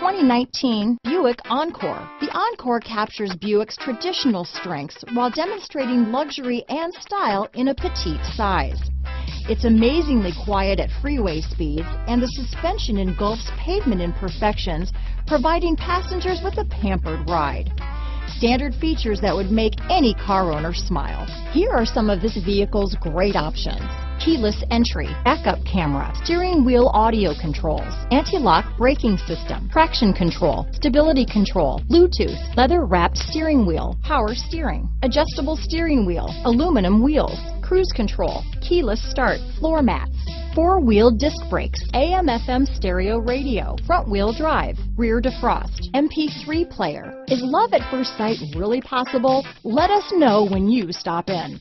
2019 Buick Encore. The Encore captures Buick's traditional strengths while demonstrating luxury and style in a petite size. It's amazingly quiet at freeway speeds, and the suspension engulfs pavement imperfections, providing passengers with a pampered ride. Standard features that would make any car owner smile. Here are some of this vehicle's great options: keyless entry, backup camera, steering wheel audio controls, anti-lock braking system, traction control, stability control, Bluetooth, leather-wrapped steering wheel, power steering, adjustable steering wheel, aluminum wheels, cruise control, keyless start, floor mats, four-wheel disc brakes, AM/FM stereo radio, front-wheel drive, rear defrost, MP3 player. Is love at first sight really possible? Let us know when you stop in.